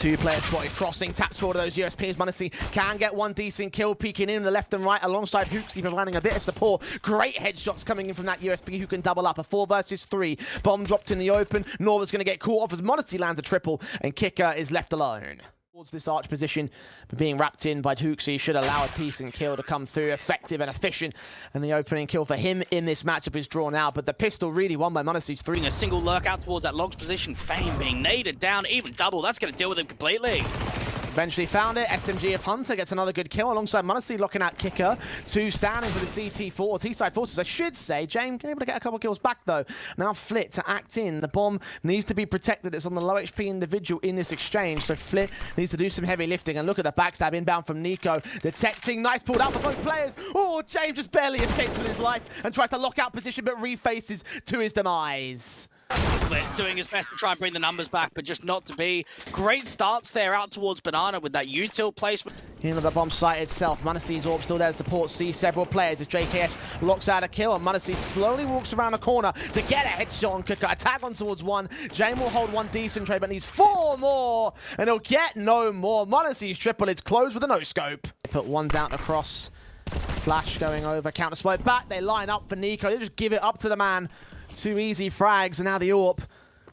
Two players spotted crossing, taps forward those USPs. momenty can get one decent kill, peeking in the left and right alongside hoopzz, providing a bit of support. Great headshots coming in from that USP who can double up. A 4 versus 3. Bomb dropped in the open. Norva's going to get caught off as momenty lands a triple, and qikert is left alone. Towards this arch position, but being wrapped in by hoopzz should allow a decent kill to come through, effective and efficient. And the opening kill for him in this matchup is drawn out, but the pistol really won by momenty's 3. A single lurk out towards that logs position. Fame being naded down, even double. That's going to deal with him completely. Eventually found it. SMG of Hunter gets another good kill alongside momenty locking out qikert. 2 standing for the CT4, T-side forces, I should say. Jame able to get a couple kills back though. Now Flit to act in. The bomb needs to be protected. It's on the low HP individual in this exchange. So Flit needs to do some heavy lifting. And look at the backstab inbound from niko. Detecting. Nice pulled out for both players. Oh, Jame just barely escapes with his life and tries to lock out position, but refaces to his demise. Flit doing his best to try and bring the numbers back, but just not to be. Great starts there out towards Banana with that util placement. Into the bomb site itself. momenty's orb still there to support. Sees several players as JKS locks out a kill, and momenty slowly walks around the corner to get a headshot on qikert. A tag on towards 1. Jame will hold 1 decent trade, but needs 4 more, and he'll get no more. momenty's triple is closed with a no-scope. Put 1 down across. Flash going over. Counter swipe back. They line up for niko. They just give it up to the man. 2 easy frags, and now the AWP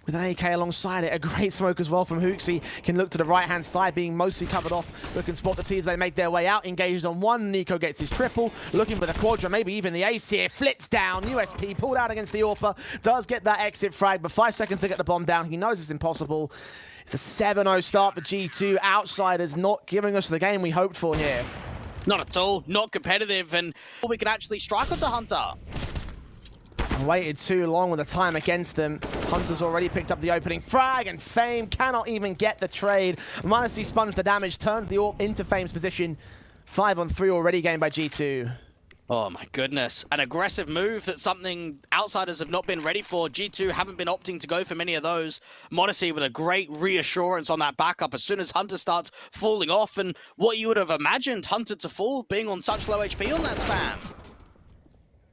with an AK alongside it. A great smoke as well from hoopzz. Can look to the right-hand side, being mostly covered off. Look and spot the T's. They make their way out. Engages on 1. niko gets his triple. Looking for the quadra, maybe even the ace here. Flits down. USP pulled out against the AWPer. Does get that exit frag, but 5 seconds to get the bomb down. He knows it's impossible. It's a 7-0 start for G2. Outsiders not giving us the game we hoped for here. Not at all. Not competitive, and we can actually strike onto Hunter. Waited too long with the time against them. Hunter's already picked up the opening frag, and Fame cannot even get the trade. momenty sponged the damage, turned the AWP into Fame's position. 5 on 3 already gained by G2. Oh my goodness. An aggressive move that's something outsiders have not been ready for. G2 haven't been opting to go for many of those. momenty with a great reassurance on that backup as soon as Hunter starts falling off, and what you would have imagined Hunter to fall, being on such low HP on that spam.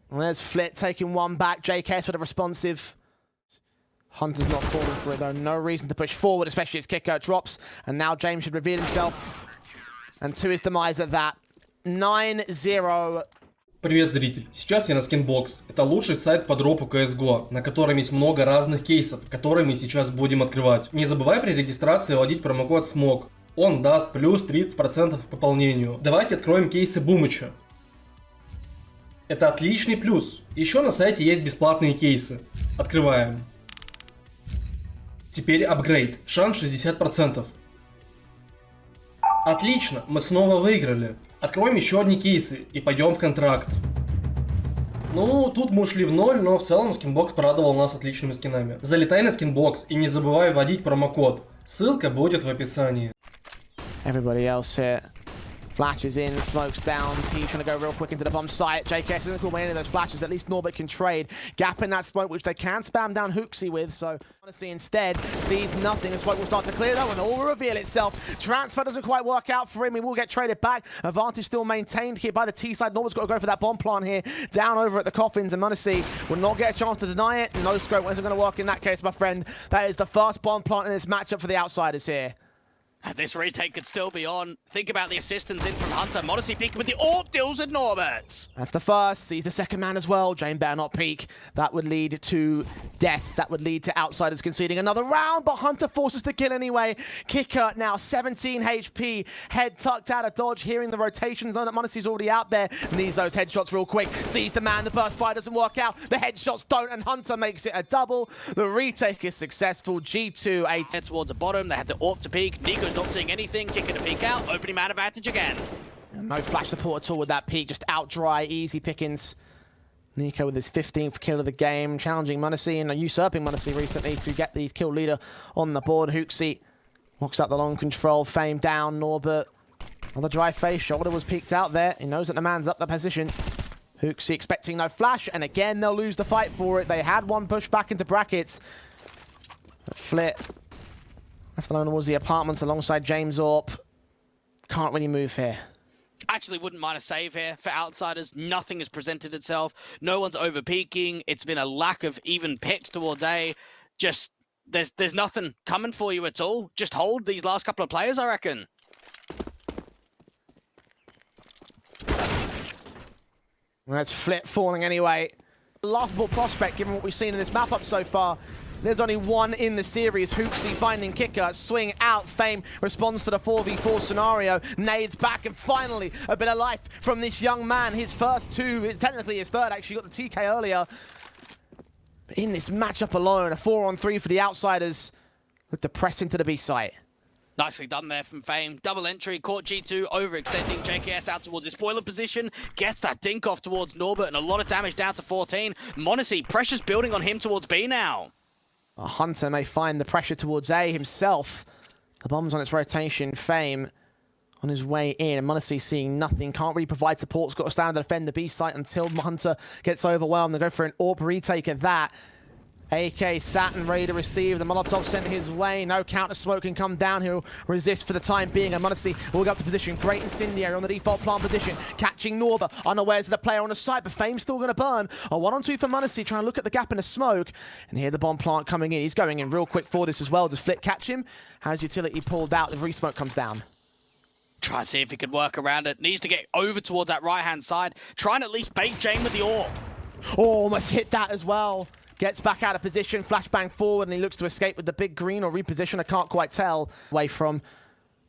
And there's Flit taking 1 back. JKS with a responsive. Hunter's not falling for it though. No reason to push forward, especially as qikert drops. And now James should reveal himself. And to his demise at that. 9-0. Привет, зритель! Сейчас я на Skinbox. Это лучший сайт по дропу CSGO, на котором есть много разных кейсов, которые мы сейчас будем открывать. Не забывай при регистрации вводить промокод SMOG. Он даст плюс 30% к пополнению. Давайте откроем кейсы Бумыча. Это отличный плюс. Еще на сайте есть бесплатные кейсы. Открываем. Теперь апгрейд. Шанс 60%. Отлично, мы снова выиграли. Откроем еще одни кейсы и пойдем в контракт. Ну, тут мы ушли в 0, но в целом Skinbox порадовал нас отличными скинами. Залетай на Skinbox и не забывай вводить промокод. Ссылка будет в описании. Everybody else here. Flashes in, smokes down. T trying to go real quick into the bomb site. JKS isn't called by any of those flashes. At least Norbert can trade. Gap in that smoke, which they can spam down hoopzz with. So, momenty instead sees nothing. The smoke will start to clear though, and all will reveal itself. Transfer doesn't quite work out for him. He will get traded back. Advantage still maintained here by the T side. Norbert's got to go for that bomb plant here. Down over at the coffins, and momenty will not get a chance to deny it. No scope isn't going to work in that case, my friend. That is the first bomb plant in this matchup for the outsiders here. This retake could still be on. Think about the assistance in from Hunter. momenty peeking with the AWP deals with Norbert. That's the first. Sees the second man as well. Jame better not peek. That would lead to death. That would lead to outsiders conceding another round, but Hunter forces the kill anyway. qikert now 17 HP. Head tucked out of dodge, hearing the rotations. Knowing that momenty's already out there. Needs those headshots real quick. Sees the man. The burst fire doesn't work out. The headshots don't, and Hunter makes it a double. The retake is successful. G2 8 towards the bottom. They had the AWP to peek. Niko's not seeing anything. qikert to peek out. Opening man advantage again. No flash support at all with that peak. Just out dry, easy pickings. niko with his 15th kill of the game, challenging momenty and usurping momenty recently to get the kill leader on the board. hoopzz walks out the long control. Fame down. Norbert. Another dry face. Shoulder was peeked out there. He knows that the man's up the position. hoopzz expecting no flash, and again they'll lose the fight for it. They had one push back into brackets. Flit left alone towards the apartments alongside James AWP. Can't really move here. Actually wouldn't mind a save here for outsiders. Nothing has presented itself. No one's over peaking. It's been a lack of even picks towards A. Just there's nothing coming for you at all. Just hold these last couple of players, I reckon. That's Flip falling anyway. Laughable prospect given what we've seen in this map up so far. There's only one in the series. hoopzy finding qikert, swing out. Fame responds to the 4v4 scenario. Nades back, and finally a bit of life from this young man. His first two, technically his third, actually got the TK earlier. But in this matchup alone, a 4-on-3 for the outsiders. Look to press into the B site. Nicely done there from Fame. Double entry, caught G2, overextending JKS out towards his spoiler position. Gets that dink off towards Norbert, and a lot of damage down to 14. m0NESY, pressure's building on him towards B now. Hunter may find the pressure towards A himself. The bomb's on its rotation. Fame on his way in, and m0NESY seeing nothing. Can't really provide support. He's got to stand and defend the B site until Hunter gets overwhelmed. They go for an AWP retake at that. AK sat and ready to receive. The Molotov sent his way. No counter smoke can come down. He'll resist for the time being. And m0NESY will go up to position. Great incendiary on the default plant position. Catching Norbert. Unawares of the player on the side, but Fame's still going to burn. A 1-on-2 for m0NESY, trying to look at the gap in the smoke. And here the bomb plant coming in. He's going in real quick for this as well. Does Flip catch him? Has utility pulled out. The re-smoke comes down. Try to see if he could work around it. Needs to get over towards that right-hand side. Trying to at least bait Jame with the AWP. Oh, almost hit that as well. Gets back out of position, flashbang forward, and he looks to escape with the big green or reposition. I can't quite tell. Away from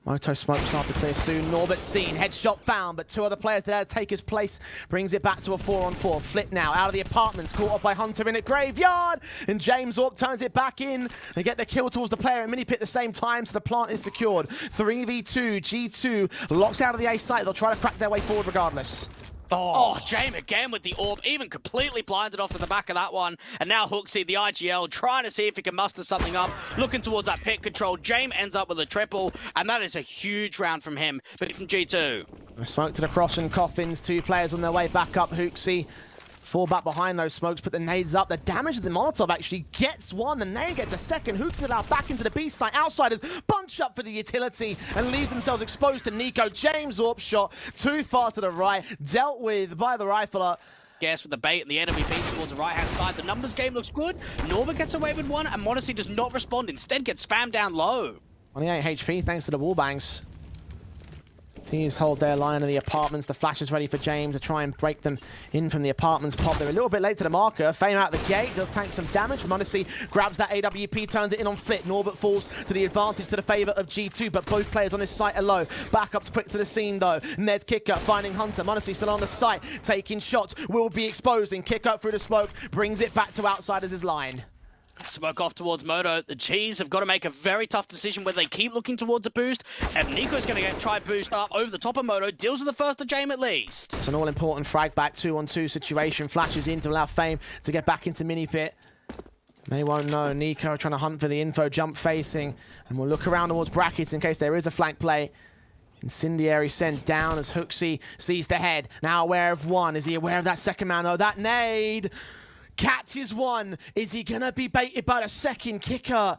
Moto smoke, start to clear soon. Norbert seen, headshot found, but two other players there to take his place. Brings it back to a 4-on-4. Flip now out of the apartments, caught up by Hunter in a graveyard, and James AWP turns it back in. They get the kill towards the player and mini pit at the same time, so the plant is secured. 3v2, G2 locks out of the A site. They'll try to crack their way forward regardless. Oh, Jame again with the AWP, even completely blinded off at the back of that one. And now hookzy, the IGL, trying to see if he can muster something up, looking towards that pit control. Jame ends up with a triple, and that is a huge round from him, but from G2. Smoke to the cross and coffins, two players on their way back up. hookzy fall back behind those smokes, put the nades up. The damage of the Molotov actually gets one. The nade gets a second. hookzy it out back into the B site. Outsiders bunch up for the utility and leave themselves exposed to niko. James AWP shot too far to the right, dealt with by the rifler. Guess with the bait and the enemy beat towards the right-hand side. The numbers game looks good. Norbert gets away with one, and m0NESY does not respond. Instead gets spammed down low. 28 HP thanks to the wallbangs. Teams hold their line in the apartments. The flash is ready for James to try and break them in from the apartments pop. They're a little bit late to the marker. Fame out the gate, does tank some damage. m0NESY grabs that AWP, turns it in on Flip. Norbert falls to the advantage to the favor of G2, but both players on his site are low. Backup's quick to the scene though. Ned's qikert finding Hunter. m0NESY still on the site, taking shots, will be exposing. qikert through the smoke, brings it back to outsiders' line. Smoke off towards Moto. The G's have got to make a very tough decision whether they keep looking towards a boost. And niko's going to try boost up over the top of Moto. Deals with the first to Jame at least. It's an all-important frag back 2-on-2 situation. Flashes in to allow Fame to get back into mini pit. They won't know. niko trying to hunt for the info, jump facing. And we'll look around towards brackets in case there is a flank play. Incendiary sent down as hookzy sees the head. Now aware of one. Is he aware of that second man? Oh, that nade catches one. Is he gonna be baited by the second? qikert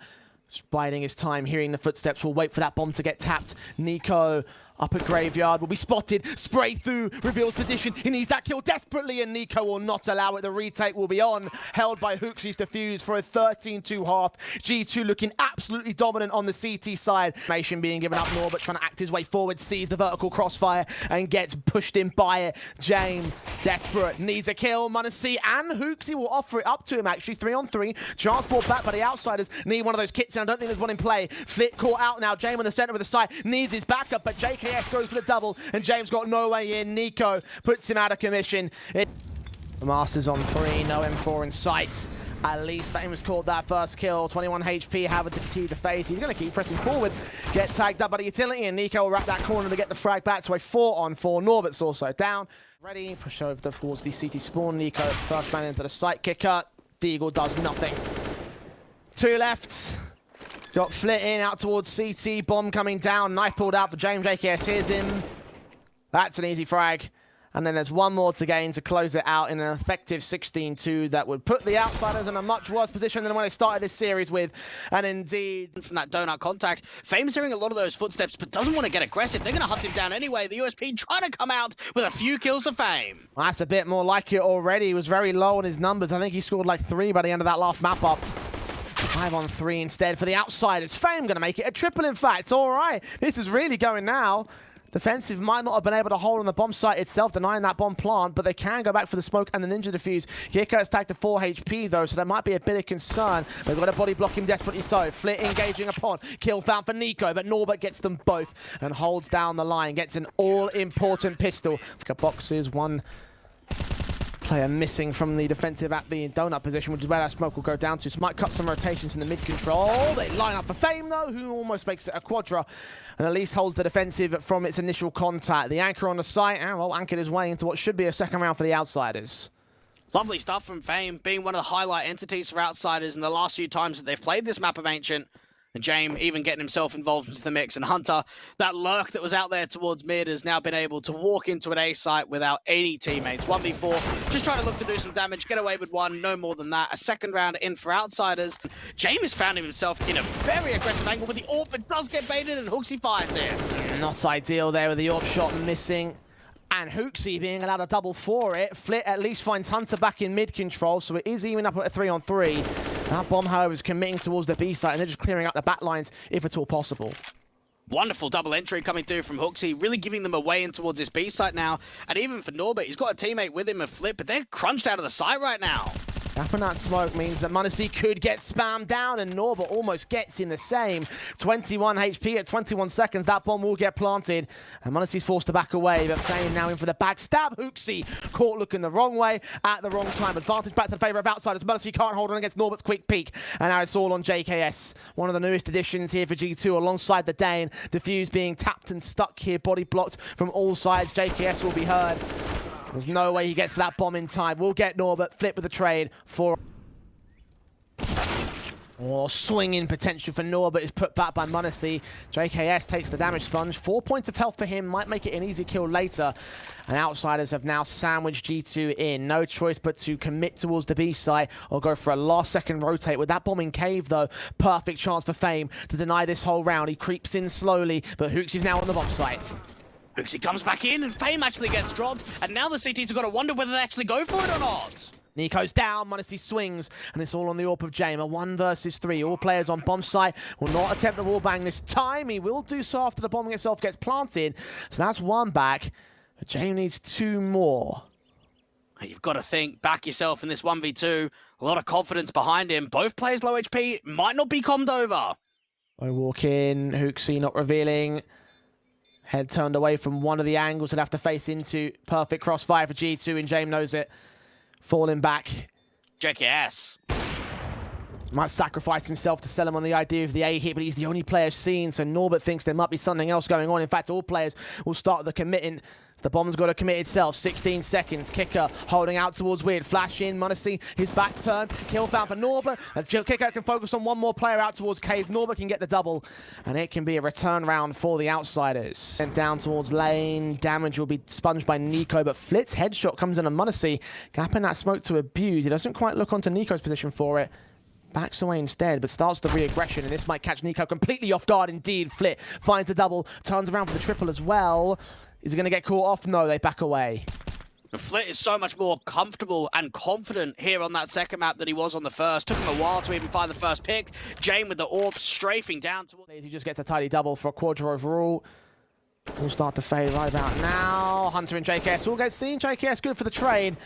just biding his time, hearing the footsteps, will wait for that bomb to get tapped. niko up at graveyard, will be spotted, spray through, reveals position. He needs that kill desperately, and niko will not allow it. The retake will be on, held by hookzy's defuse for a 13-2 half. G2 looking absolutely dominant on the CT side. Information being given up. Norbert trying to act his way forward, sees the vertical crossfire and gets pushed in by it. Jame, desperate, needs a kill. m0NESY and hookzy will offer it up to him actually. 3-on-3, chance brought back by the outsiders. Need one of those kits, and I don't think there's one in play. Flip caught out now. Jame on the center of the site, needs his backup, but JKS goes for the double, and James got no way in. niko puts him out of commission. The Masters on 3, no M4 in sight. At least Famous caught that first kill. 21 HP, having to continue to phase. He's going to keep pressing forward. Get tagged up by the utility, and niko will wrap that corner to get the frag back to a 4-on-4. Norbert's also down. Ready, push over towards the CT spawn. niko, first man into the site. qikert, Deagle does nothing. 2 left. Got Flit in, out towards CT, bomb coming down, knife pulled out for James. JKS hears him. That's an easy frag. And then there's one more to gain to close it out in an effective 16-2 that would put the outsiders in a much worse position than when they started this series with. And indeed, from that donut contact, Fame's hearing a lot of those footsteps, but doesn't want to get aggressive. They're going to hunt him down anyway. The USP trying to come out with a few kills for Fame. Well, that's a bit more like it already. He was very low on his numbers. I think he scored like 3 by the end of that last map up. 5 on 3 instead for the outsiders. Fame gonna make it a triple, in fact. All right, this is really going now. Defensive might not have been able to hold on the bomb site itself, denying that bomb plant, but they can go back for the smoke and the ninja defuse. Kikert's tagged to 4 HP though, so there might be a bit of concern. They've got to body block him desperately so. Flit engaging upon. Kill found for Niko, but Norbert gets them both and holds down the line. Gets an all-important pistol. Boxes, one player missing from the defensive at the donut position, which is where that smoke will go down to. So might cut some rotations in the mid control. They line up for Fame though, who almost makes it a quadra and at least holds the defensive from its initial contact. The anchor on the site, and well, anchored his way into what should be a second round for the outsiders. Lovely stuff from Fame, being one of the highlight entities for outsiders in the last few times that they've played this map of Ancient. And Jame even getting himself involved into the mix. And Hunter, that lurk that was out there towards mid, has now been able to walk into an A site without any teammates. 1v4, just trying to look to do some damage, get away with one, no more than that. A second round in for outsiders. Jame has found himself in a very aggressive angle, but the AWP, it does get baited and Hooksy fires it. Not ideal there with the AWP shot missing. And Hooksy being allowed a double for it. Flit at least finds Hunter back in mid control, so it is even up at a 3 on 3. That bomb, however, is committing towards the B site, and they're just clearing up the back lines if at all possible. Wonderful double entry coming through from Hooksy, really giving them a way in towards this B site now. And even for Norbert, he's got a teammate with him, a Flip, but they're crunched out of the site right now. Tapping that smoke means that Munacy could get spammed down, and Norbert almost gets him the same. 21 HP at 21 seconds. That bomb will get planted, and Munacy's forced to back away, but Fame now in for the backstab. Hooksy caught looking the wrong way at the wrong time. Advantage back to the favour of outsiders. Munacy can't hold on against Norbert's quick peek, and now it's all on JKS. One of the newest additions here for G2 alongside the Dane. Diffuse being tapped and stuck here, body blocked from all sides. JKS will be heard. There's no way he gets to that bomb in time. We'll get Norbert. Flip with the trade for... swinging potential for Norbert is put back by Munacy. JKS takes the damage sponge. 4 points of health for him. Might make it an easy kill later. And outsiders have now sandwiched G2 in. No choice but to commit towards the B site or go for a last second rotate. With that bomb in cave though, perfect chance for Fame to deny this whole round. He creeps in slowly, but Hooks is now on the bomb site. Hooksy comes back in, and Fame actually gets dropped, and now the CTs have got to wonder whether they actually go for it or not. Niko's down, Munacy swings, and it's all on the AWP of Jame. A 1 versus 3. All players on bomb site will not attempt the wall bang this time. He will do so after the bomb itself gets planted. So that's 1 back. But Jame needs 2 more. You've got to think, back yourself in this 1v2. A lot of confidence behind him. Both players low HP, might not be commed over. I walk in, Hooksy not revealing. Head turned away from one of the angles. He'll have to face into perfect crossfire for G2, and Jame knows it. Falling back. JKS. Might sacrifice himself to sell him on the idea of the A hit, but he's the only player seen, so Norbert thinks there might be something else going on. In fact, all players will start the committing. The bomb's got to commit itself. 16 seconds. Kicker holding out towards Weird. Flash in. Munacy, his back turn. Kill found for Norbert. As Kicker can focus on one more player out towards Cave. Norbert can get the double, and it can be a return round for the outsiders. Sent down towards lane. Damage will be sponged by Niko, but Flit's headshot comes in on Munacy. Gapping that smoke to abuse. He doesn't quite look onto Niko's position for it. Backs away instead, but starts the re-aggression, and this might catch Niko completely off guard indeed. Flit finds the double, turns around for the triple as well. Is he going to get caught off? No, they back away. Flit is so much more comfortable and confident here on that second map than he was on the first. Took him a while to even find the first pick. Jame with the AWP strafing down towards... He just gets a tidy double for a quadra overall. We'll start to fade right about now. Hunter and JKS all get seen. JKS good for the trade.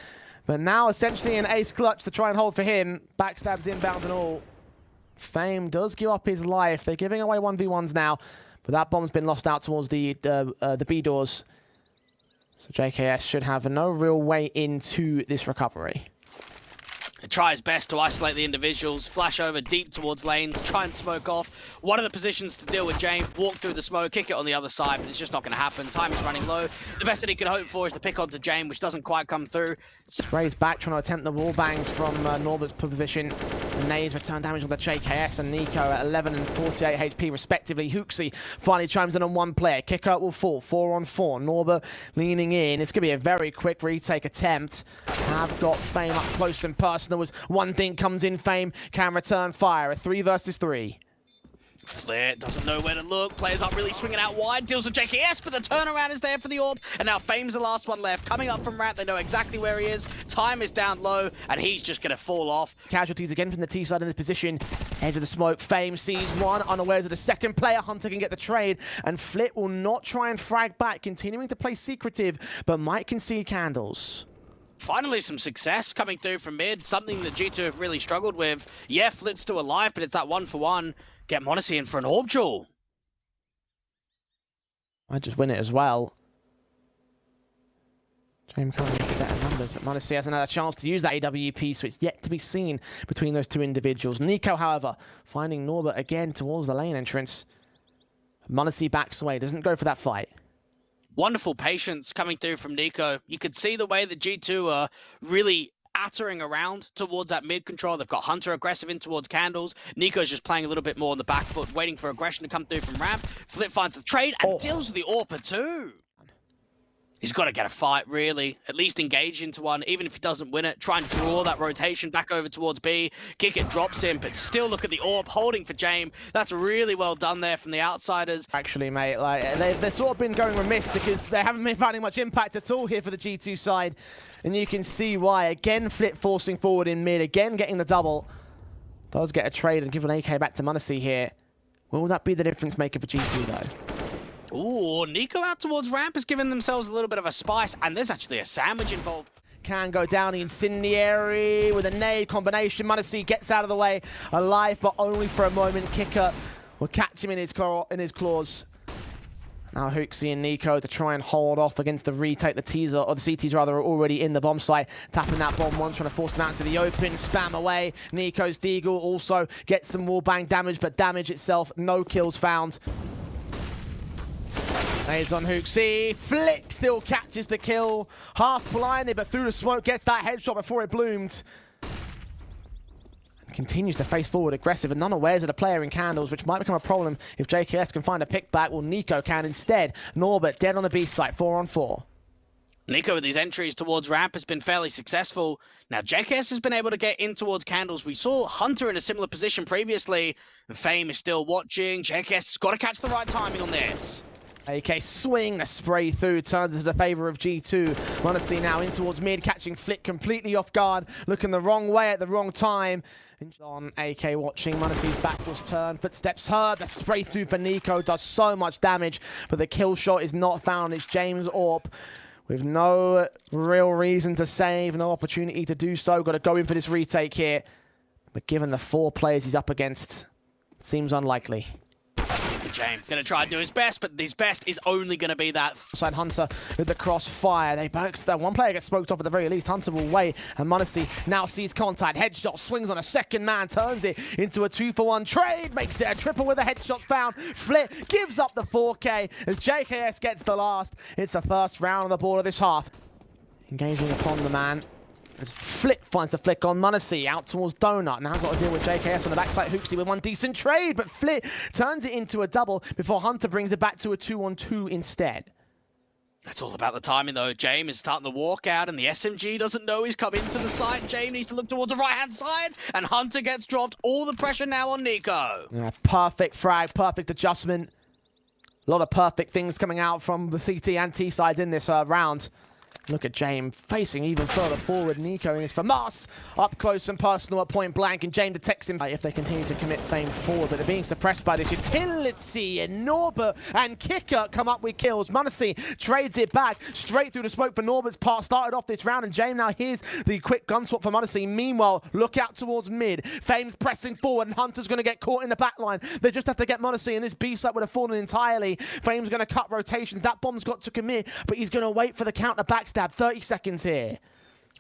But now essentially an ace clutch to try and hold for him. Backstabs inbound and all. Fame does give up his life. They're giving away 1v1s now. But that bomb's been lost out towards the B doors. So JKS should have no real way into this recovery. He tries best to isolate the individuals, flash over deep towards lanes, try and smoke off. One of the positions to deal with Jame, walk through the smoke, kick it on the other side, but it's just not going to happen. Time is running low. The best that he could hope for is the pick onto Jame, which doesn't quite come through. Spray's back, trying to attempt the wall bangs from Norbert's position. The nades return damage with the JKS and Niko at 11 and 48 HP respectively. Hooksy finally chimes in on one player. Kicker will fall, 4 on 4. Norbert leaning in. It's going to be a very quick retake attempt. Have got Fame up close and personal. Was one thing comes in, Fame can return fire. A 3 versus 3. Flit doesn't know where to look. Players aren't really swinging out wide. Deals with JKS, but the turnaround is there for the AWP. And now Fame's the last one left. Coming up from ramp, they know exactly where he is. Time is down low, and he's just going to fall off. Casualties again from the T side in this position. Edge of the smoke, Fame sees one, unawares of the second player. Hunter can get the trade, and Flit will not try and frag back, continuing to play secretive, but might concede candles. Finally, some success coming through from mid, something that G2 have really struggled with. Yeah, Flit's still alive, but it's that 1-for-1. Get m0NESY in for an orb duel. Might just win it as well. Jame can't make better numbers, but m0NESY has another chance to use that AWP, so it's yet to be seen between those two individuals. niko, however, finding Norbert again towards the lane entrance. m0NESY backs away, doesn't go for that fight. Wonderful patience coming through from niko. You could see the way that G2 are really attering around towards that mid control. They've got Hunter aggressive in towards candles. niko's just playing a little bit more on the back foot, waiting for aggression to come through from ramp. Flip finds the trade and deals with the AWP too. He's got to get a fight, really. At least engage into one, even if he doesn't win it. Try and draw that rotation back over towards B. qikert drops him, but still look at the AWP, holding for Jame. That's really well done there from the outsiders. Actually, mate, like they've sort of been going remiss because they haven't been finding much impact at all here for the G2 side. And you can see why. Again, Flip forcing forward in mid. Again, getting the double. Does get a trade and give an AK back to m0NESY here. Will that be the difference maker for G2, though? Ooh, niko out towards ramp has given themselves a little bit of a spice, and there's actually a sandwich involved. Can go down the incendiary with a nade combination. m0NESY gets out of the way, alive, but only for a moment. qikert will catch him in his claws. Now hookzy and niko to try and hold off against the retake. The teaser, or the CTs rather, are already in the bomb site. Tapping that bomb once, trying to force them out into the open. Spam away. niko's deagle also gets some wallbang damage, but damage itself, no kills found. Nades on hookzy. Flick still catches the kill. Half blinded, but through the smoke gets that headshot before it bloomed. And continues to face forward aggressive, and none awares of the player in candles, which might become a problem if JKS can find a pick back. Well, niko can instead. Norbert dead on the B site, 4-on-4. niko with these entries towards ramp has been fairly successful. Now, JKS has been able to get in towards candles. We saw Hunter in a similar position previously. Fame is still watching. JKS has got to catch the right timing on this. AK swing, the spray through, turns into the favor of G2. m0NESY now in towards mid, catching Flick completely off guard, looking the wrong way at the wrong time. On AK watching, m0NESY's back was turned, footsteps heard, the spray through for niko does so much damage, but the kill shot is not found. It's James AWP with no real reason to save, no opportunity to do so. Got to go in for this retake here. But given the 4 players he's up against, it seems unlikely. Jame gonna try and do his best, but his best is only gonna be that. Side Hunter with the crossfire. They both, one player gets smoked off at the very least. Hunter will wait, and m0NESY now sees contact. Headshot swings on a second man, turns it into a 2-for-1 trade, makes it a triple with the headshots found. Flip gives up the 4K as JKS gets the last. It's the first round on the board of this half. Engaging upon the man. As Flip finds the flick on m0NESY out towards Donut. Now got to deal with JKS on the backside. hookzy with one decent trade, but Flip turns it into a double before Hunter brings it back to a 2-on-2 instead. It's all about the timing, though. Jame is starting to walk out, and the SMG doesn't know he's come into the site. Jame needs to look towards the right-hand side, and Hunter gets dropped. All the pressure now on niko. Yeah, perfect frag, perfect adjustment. A lot of perfect things coming out from the CT and T sides in this round. Look at Jame facing even further forward. niko is for Mars. Up close and personal at point blank, and Jame detects him if they continue to commit Fame forward, but they're being suppressed by this utility, and Norbert and qikert come up with kills. m0NESY trades it back straight through the smoke for Norbert's part. Started off this round, and Jame now hears the quick gun swap for m0NESY. Meanwhile, look out towards mid. Fame's pressing forward, and Hunter's going to get caught in the back line. They just have to get m0NESY, and this B site would have fallen entirely. Fame's going to cut rotations. That bomb's got to commit, but he's going to wait for the counter backstab. 30 seconds here.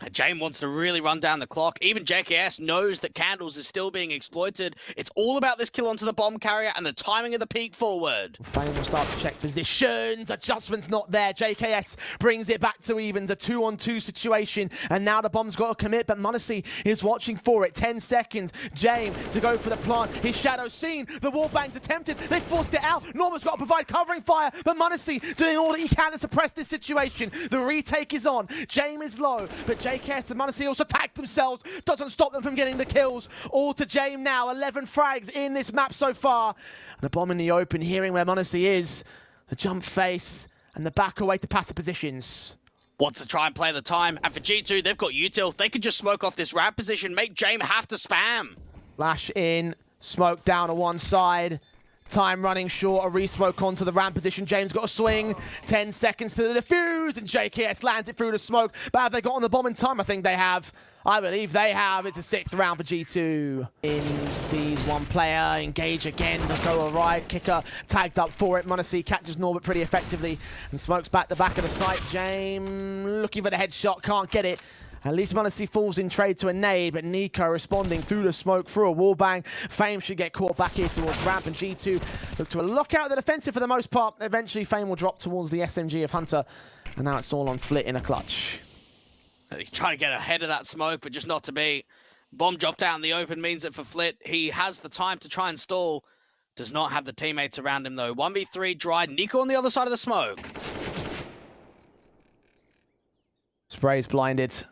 Jame wants to really run down the clock. Even JKS knows that Candles is still being exploited. It's all about this kill onto the bomb carrier and the timing of the peek forward. Fame will start to check positions. Adjustment's not there. JKS brings it back to evens. A 2-on-2 situation. And now the bomb's got to commit, but m0NESY is watching for it. 10 seconds. Jame to go for the plant. His shadow seen. The wall bang's attempted. They forced it out. Norman's got to provide covering fire, but m0NESY doing all that he can to suppress this situation. The retake is on. Jame is low, but JKS and m0NESY also tag themselves. Doesn't stop them from getting the kills. All to Jame now. 11 frags in this map so far. The bomb in the open, hearing where m0NESY is. The jump face and the back away to passive positions. Wants to try and play the time. And for G2, they've got util. They could just smoke off this ramp position, make Jame have to spam. Flash in. Smoke down to one side. Time running short, a re-smoke onto the ramp position. James got a swing. 10 seconds to the defuse, and JKS lands it through the smoke. But have they got on the bomb in time? I think they have. I believe they have. It's a 6th round for G2. In sees one player, engage again, go right. Kicker tagged up for it. monezy catches Norbert pretty effectively and smokes back the back of the site. Jame looking for the headshot, can't get it. At least monezy falls in trade to a nade, but niko responding through the smoke, through a wallbang. Fame should get caught back here towards ramp, and G2 look to lock out the defensive for the most part. Eventually, Fame will drop towards the SMG of Hunter, and now it's all on Flit in a clutch. He's trying to get ahead of that smoke, but just not to be. Bomb dropped out in the open means that for Flit, he has the time to try and stall. Does not have the teammates around him, though. 1v3 dry. niko on the other side of the smoke. Spray's blinded.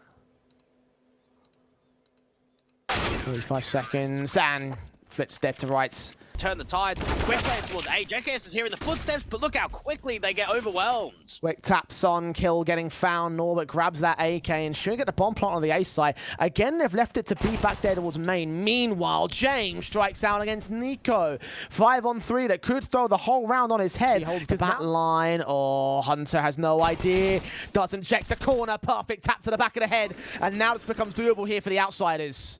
45 seconds, and Flit's dead to rights. Turn the tide. Quick playing towards A. JKS is hearing the footsteps, but look how quickly they get overwhelmed. Quick taps on, kill getting found. Norbert grabs that AK and should get the bomb plant on the A side. Again, they've left it to be back there towards main. Meanwhile, James strikes out against niko. 5-on-3 that could throw the whole round on his head. He holds the back line. Oh, Hunter has no idea. Doesn't check the corner. Perfect tap to the back of the head. And now this becomes doable here for the outsiders.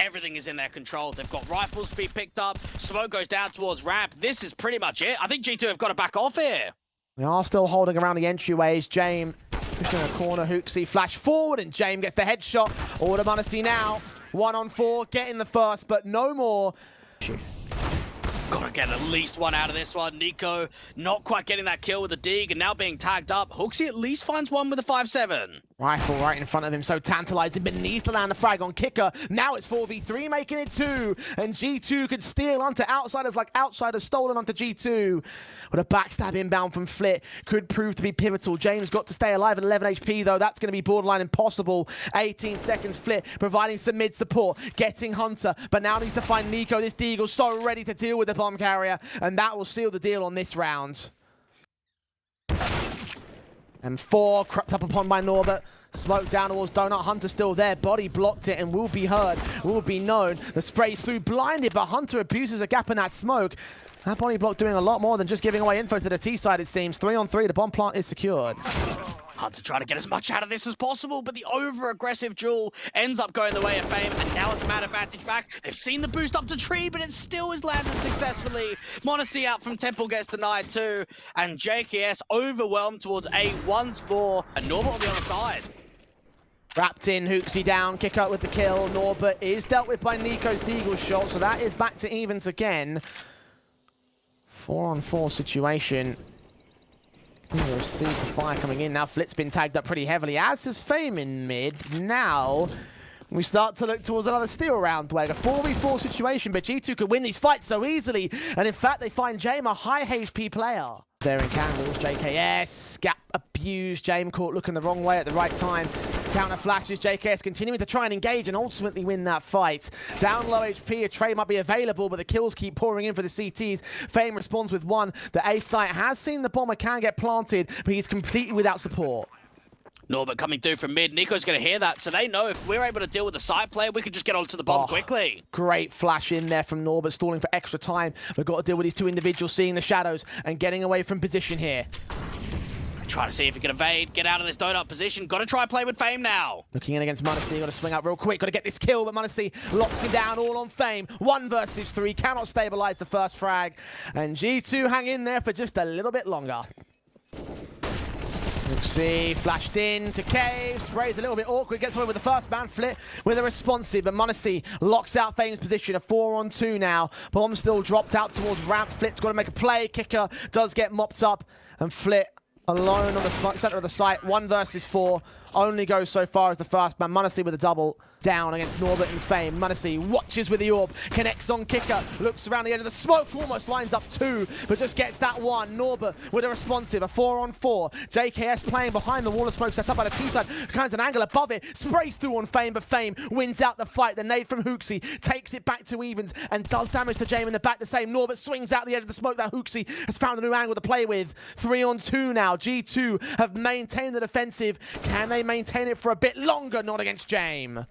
Everything is in their control. They've got rifles to be picked up. Smoke goes down towards ramp. This is pretty much it. I think G2 have got to back off here. They are still holding around the entryways. Jame pushing a corner. hookzy flash forward, and Jame gets the headshot. All the monezy now. 1-on-4, getting the first, but no more. Gotta get at least one out of this one. niko not quite getting that kill with the dig and now being tagged up. hookzy at least finds one with a 5-7. Rifle right in front of him, so tantalizing, but needs to land a frag on kicker. Now it's 4v3, making it 2, and G2 could steal onto outsiders like outsiders stolen onto G2. But a backstab inbound from Flit could prove to be pivotal. James got to stay alive at 11 HP, though. That's going to be borderline impossible. 18 seconds, Flit providing some mid support, getting Hunter, but now needs to find niko. This Deagle's so ready to deal with the bomb carrier, and that will seal the deal on this round. And 4 crept up upon by Norbert. Smoke down towards Donut. Hunter still there. Body blocked it and will be heard, will be known. The spray's through, blinded, but Hunter abuses a gap in that smoke. That body block doing a lot more than just giving away info to the T side, it seems. 3-on-3, the bomb plant is secured. Hunter trying to get as much out of this as possible, but the over-aggressive duel ends up going the way of Fame, and now it's a mad advantage back. They've seen the boost up to tree, but it still is landed successfully. monezy out from Temple gets denied too, and JKS overwhelmed towards A once more, and Norbert on the other side. Wrapped in, hookzy down, kick out with the kill. Norbert is dealt with by niko's Deagle shot, so that is back to evens again. 4-on-4 situation. We'll see the fire coming in. Now Flit's been tagged up pretty heavily, as has Fame in mid. Now we start to look towards another steal round, Dweg. A 4v4 situation, but G2 could win these fights so easily. And in fact, they find Jame a high HP player. There in candles, JKS, gap abused. Jame caught looking the wrong way at the right time. Counter flashes, JKS continuing to try and engage and ultimately win that fight. Down low HP, a trade might be available, but the kills keep pouring in for the CTs. Fame responds with 1. The A site has seen the bomber can get planted, but he's completely without support. Norbert coming through from mid. niko's going to hear that, so they know if we're able to deal with the side player, we could just get onto the bomb quickly. Great flash in there from Norbert, stalling for extra time. We've got to deal with these 2 individuals seeing the shadows and getting away from position here. Trying to see if he can evade, get out of this donut position. Got to try play with Fame now. Looking in against monezy, got to swing out real quick. Got to get this kill, but monezy locks him down all on Fame. 1 versus 3, cannot stabilize the first frag. And G2 hang in there for just a little bit longer. hookzy flashed in to Cave, sprays a little bit awkward, gets away with the first man. Flit with a responsive, but monezy locks out Fame's position. A 4-on-2 now. Bomb still dropped out towards ramp. Flit's got to make a play. Kicker does get mopped up, and Flit alone on the center of the site. 1 versus 4. Only goes so far as the first man. monezy with a double down against Norbert and Fame. monezy watches with the orb, connects on kicker, looks around the edge of the smoke, almost lines up 2, but just gets that 1. Norbert with a responsive, a 4-on-4. JKS playing behind the wall of smoke set up by the T-side, finds an angle above it, sprays through on Fame, but Fame wins out the fight. The nade from hookzy takes it back to evens and does damage to Jame in the back the same. Norbert swings out the edge of the smoke. That hookzy has found a new angle to play with. 3-on-2 now. G2 have maintained the defensive. Can they maintain it for a bit longer? Not against Jame.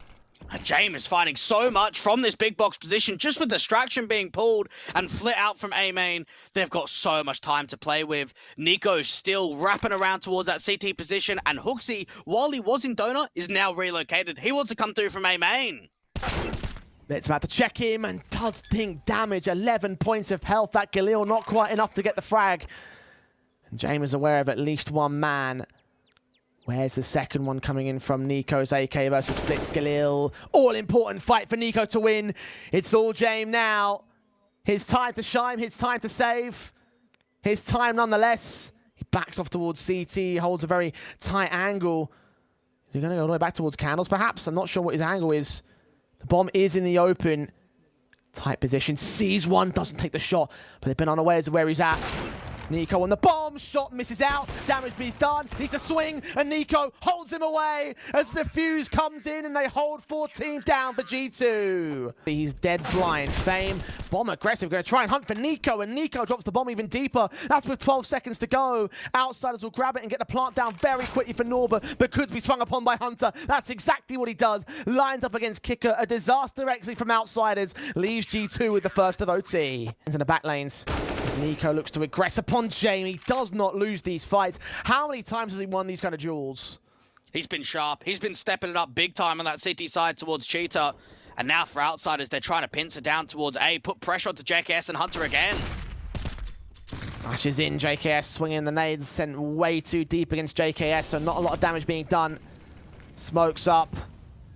And Jame is finding so much from this big box position, just with distraction being pulled and flit out from A main. They've got so much time to play with. niko still wrapping around towards that CT position, and hookzy, while he was in donut, is now relocated. He wants to come through from A main. It's about to check him and does think damage. 11 points of health. That Galil not quite enough to get the frag. And Jame is aware of at least one man. Where's the second one coming in from niko's AK versus Flitz Galil? All-important fight for niko to win. It's all Jame now. His time to shine, his time to save. His time nonetheless. He backs off towards CT, holds a very tight angle. Is he going to go all the way back towards candles, perhaps? I'm not sure what his angle is. The bomb is in the open. Tight position. Sees one, doesn't take the shot, but they've been unawares of where he's at. niko on the bomb, shot misses out, damage be's done, needs to swing, and niko holds him away as the fuse comes in and they hold 14 down for G2. He's dead blind. Fame, bomb aggressive, going to try and hunt for niko, and niko drops the bomb even deeper. That's with 12 seconds to go. Outsiders will grab it and get the plant down very quickly for Norba, but could be swung upon by Hunter. That's exactly what he does. Lined up against qikert, a disaster exit from Outsiders, leaves G2 with the first of OT. Into the back lanes. niko looks to aggress upon Jame. He does not lose these fights. How many times has he won these kind of duels? He's been sharp. He's been stepping it up big time on that CT side towards Cheetah. And now for Outsiders, they're trying to pincer down towards A, put pressure onto JKS and Hunter again. Ashes in, JKS swinging the nades, sent way too deep against JKS, so not a lot of damage being done. Smokes up,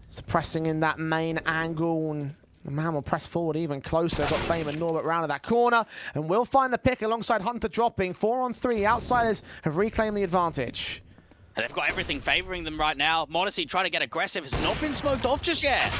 suppressing in that main angle, and the man will press forward even closer. Got Fame and Norbert round of that corner, and we'll find the pick alongside Hunter dropping. 4-on-3, Outsiders have reclaimed the advantage. And they've got everything favoring them right now. Modesty trying to get aggressive, has not been smoked off just yet.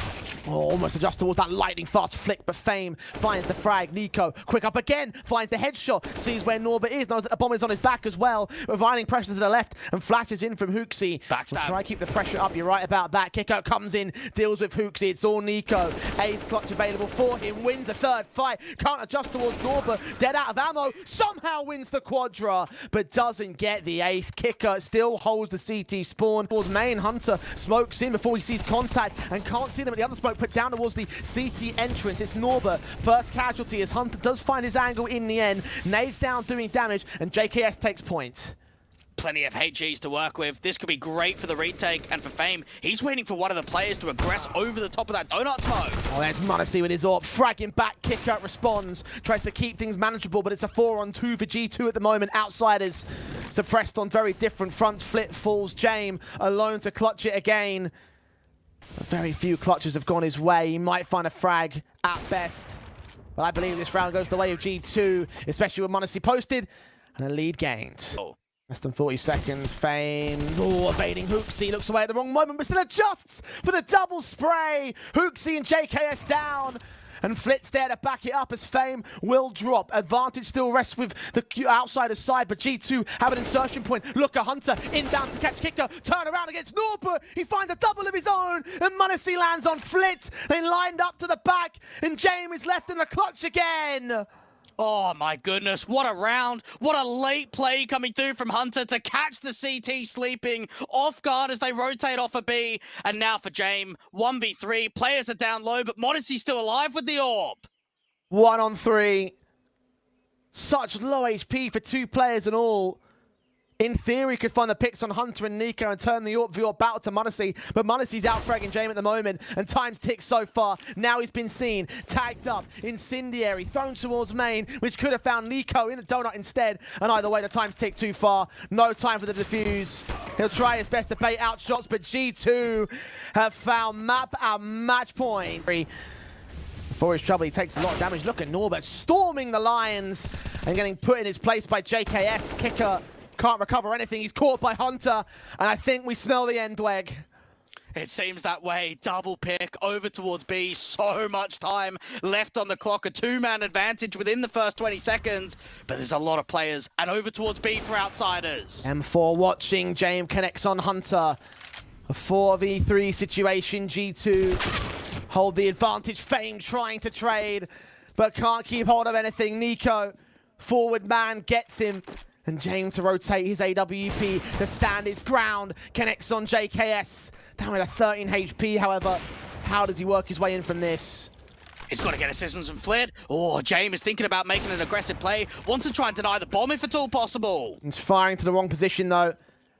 Oh, almost adjust towards that lightning fast flick, but Fame finds the frag. niko, quick up again, finds the headshot, sees where Norbert is, knows that the bomb is on his back as well, providing pressure to the left, and flashes in from hookzy. Backstab. We'll try to keep the pressure up, you're right about that. qikert comes in, deals with hookzy, it's all niko. Ace clutch available for him, wins the third fight, can't adjust towards Norbert, dead out of ammo, somehow wins the quadra, but doesn't get the ace. qikert still holds the CT spawn. Towards main, Hunter smokes in before he sees contact, and can't see them at the other smoke. Put down towards the CT entrance. It's Norbert, first casualty as Hunter does find his angle in the end. Nades down doing damage, and JKS takes point. Plenty of HGs to work with. This could be great for the retake, and for Fame, he's waiting for one of the players to aggress over the top of that donut smoke. Oh, there's Modesty with his AWP, fragging back, qikert responds, tries to keep things manageable, but it's a 4-on-2 for G2 at the moment. Outsiders suppressed on very different fronts. Flip falls, Jame alone to clutch it again. Very few clutches have gone his way. He might find a frag at best. But I believe this round goes the way of G2, especially with Modesty posted and a lead gained. Oh. Less than 40 seconds. Fame. Oh, evading hookzy. Looks away at the wrong moment, but still adjusts for the double spray. hookzy and JKS down. And Flitz there to back it up as Fame will drop. Advantage still rests with the Outsiders side, but G2 have an insertion point. Look at Hunter, inbound to catch qikert, turn around against Norbert. He finds a double of his own, and Modesty lands on Flitz. They lined up to the back, and Jame is left in the clutch again. Oh my goodness, what a round. What a late play coming through from Hunter to catch the CT sleeping off guard as they rotate off a B. And now for Jame, 1v3. Players are down low, but Modesty's still alive with the AWP. 1-on-3. Such low HP for two players and all. In theory, could find the picks on Hunter and niko and turn the AWP battle to Modesty, but Modesty's out fragging Jame at the moment, and time's ticked so far. Now he's been seen, tagged up, incendiary, thrown towards main, which could have found niko in the donut instead, and either way, the time's ticked too far. No time for the defuse. He'll try his best to bait out shots, but G2 have found map and match point. Before his trouble, he takes a lot of damage. Look at Norbert storming the Lions and getting put in his place by JKS. qikert can't recover anything. He's caught by Hunter, and I think we smell the end, Dweg. It seems that way. Double pick over towards B. So much time left on the clock. A two-man advantage within the first 20 seconds. But there's a lot of players. And over towards B for Outsiders. M4 watching. Jame connects on Hunter. A 4v3 situation. G2 hold the advantage. Fame trying to trade, but can't keep hold of anything. niko, forward man, gets him. And Jame to rotate his AWP to stand his ground. Connects on JKS. Down with a 13 HP, however. How does he work his way in from this? He's got to get assistance from Flit. Oh, Jame is thinking about making an aggressive play. Wants to try and deny the bomb if at all possible. He's firing to the wrong position, though.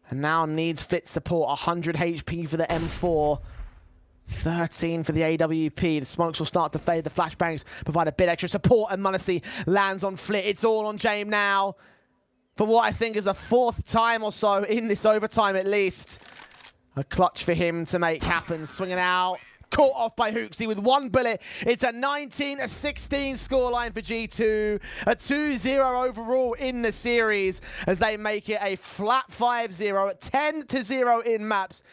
And now needs Flit support. 100 HP for the M4. 13 for the AWP. The smokes will start to fade. The flashbangs provide a bit extra support. And m0NESY lands on Flit. It's all on Jame now. For what I think is the 4th time or so in this overtime, at least. A clutch for him to make happen. Swinging out. Caught off by HooXi with 1 bullet. It's a 19-16 scoreline for G2. A 2-0 overall in the series as they make it a flat 5-0, 10-0 in maps.